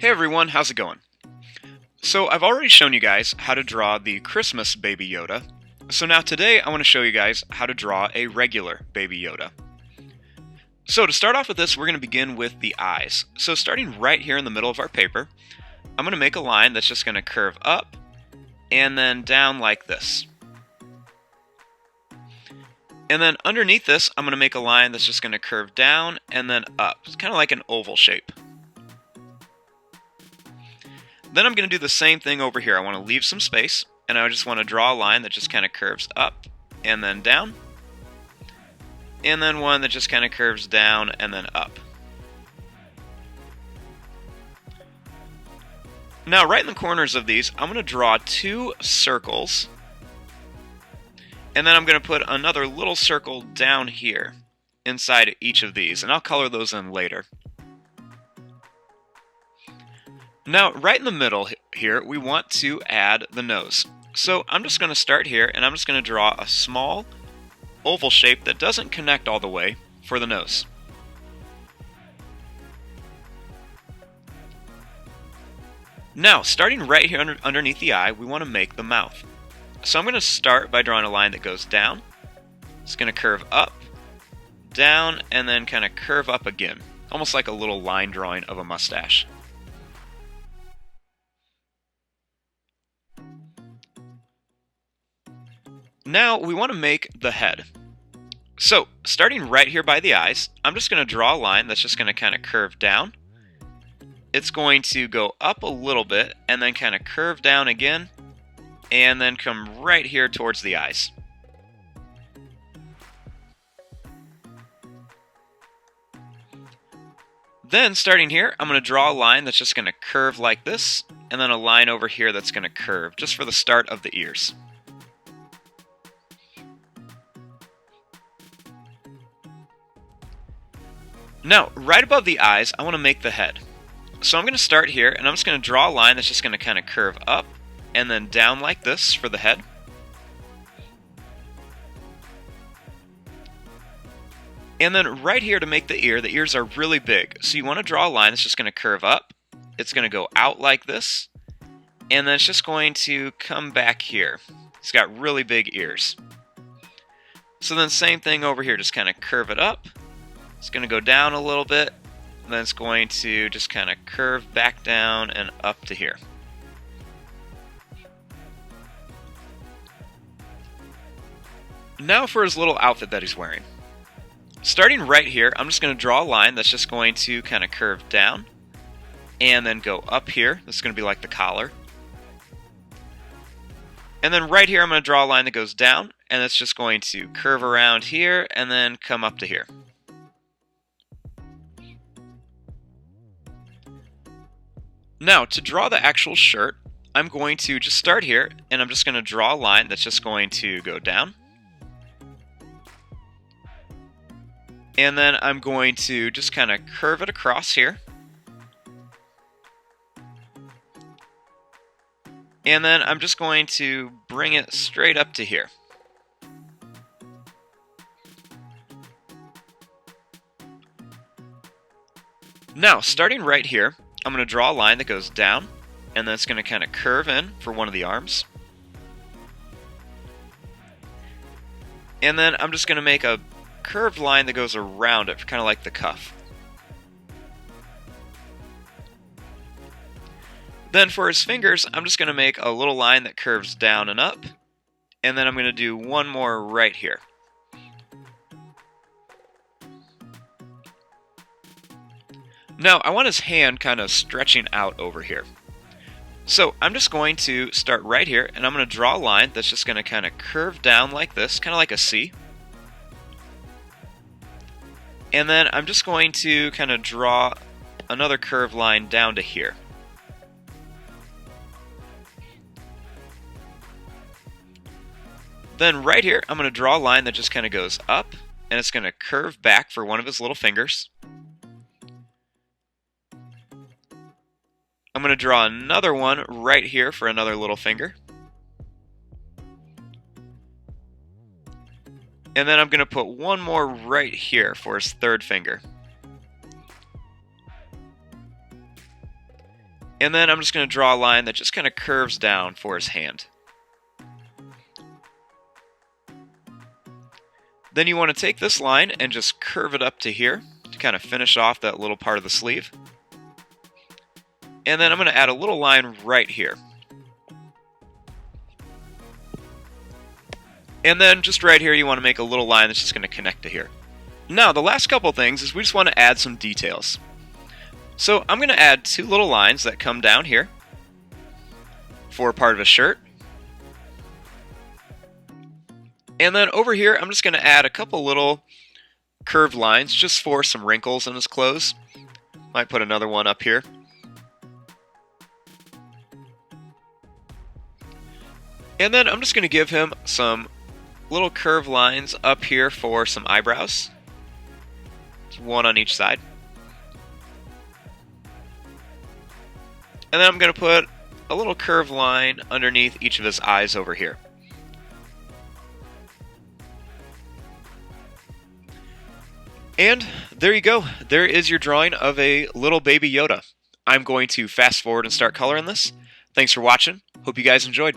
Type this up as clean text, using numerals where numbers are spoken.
Hey everyone, how's it going? So I've already shown you guys how to draw the Christmas Baby Yoda. So now today I want to show you guys how to draw a regular Baby Yoda. So to start off with this, we're going to begin with the eyes. So starting right here in the middle of our paper, I'm going to make a line that's just going to curve up and then down like this. And then underneath this, I'm going to make a line that's just going to curve down and then up. It's kind of like an oval shape. Then I'm going to do the same thing over here. I want to leave some space, and I just want to draw a line that just kind of curves up and then down. And then one that just kind of curves down and then up. Now, right in the corners of these, I'm going to draw two circles. And then I'm going to put another little circle down here inside each of these, and I'll color those in later. Now, right in the middle here, we want to add the nose. So I'm just going to start here, and I'm just going to draw a small oval shape that doesn't connect all the way for the nose. Now, starting right here underneath the eye, we want to make the mouth. So I'm going to start by drawing a line that goes down. It's going to curve up, down, and then kind of curve up again, almost like a little line drawing of a mustache. Now we want to make the head. So starting right here by the eyes, I'm just going to draw a line that's just going to kind of curve down. It's going to go up a little bit and then kind of curve down again and then come right here towards the eyes. Then starting here, I'm going to draw a line that's just going to curve like this, and then a line over here that's going to curve just for the start of the ears. Now, right above the eyes, I want to make the head. So I'm going to start here, and I'm just going to draw a line that's just going to kind of curve up and then down like this for the head. And then right here to make the ears are really big. So you want to draw a line that's just going to curve up. It's going to go out like this. And then it's just going to come back here. It's got really big ears. So then same thing over here, just kind of curve it up. It's going to go down a little bit, and then it's going to just kind of curve back down and up to here. Now for his little outfit that he's wearing. Starting right here, I'm just going to draw a line that's just going to kind of curve down and then go up here. This is going to be like the collar. And then right here, I'm going to draw a line that goes down, and it's just going to curve around here and then come up to here. Now, to draw the actual shirt, I'm going to just start here, and I'm just going to draw a line that's just going to go down. And then I'm going to just kind of curve it across here. And then I'm just going to bring it straight up to here. Now, starting right here, I'm going to draw a line that goes down, and then it's going to kind of curve in for one of the arms. And then I'm just going to make a curved line that goes around it, kind of like the cuff. Then for his fingers, I'm just going to make a little line that curves down and up, and then I'm going to do one more right here. Now, I want his hand kind of stretching out over here. So I'm just going to start right here, and I'm going to draw a line that's just going to kind of curve down like this, kind of like a C. And then I'm just going to kind of draw another curved line down to here. Then right here, I'm going to draw a line that just kind of goes up, and it's going to curve back for one of his little fingers. I'm going to draw another one right here for another little finger. And then I'm going to put one more right here for his third finger. And then I'm just going to draw a line that just kind of curves down for his hand. Then you want to take this line and just curve it up to here to kind of finish off that little part of the sleeve. And then I'm going to add a little line right here. And then just right here you want to make a little line that's just going to connect to here. Now the last couple things is we just want to add some details. So I'm going to add two little lines that come down here for part of a shirt. And then over here I'm just going to add a couple little curved lines just for some wrinkles in his clothes. Might put another one up here. And then I'm just going to give him some little curved lines up here for some eyebrows. One on each side. And then I'm going to put a little curved line underneath each of his eyes over here. And there you go. There is your drawing of a little baby Yoda. I'm going to fast forward and start coloring this. Thanks for watching. Hope you guys enjoyed.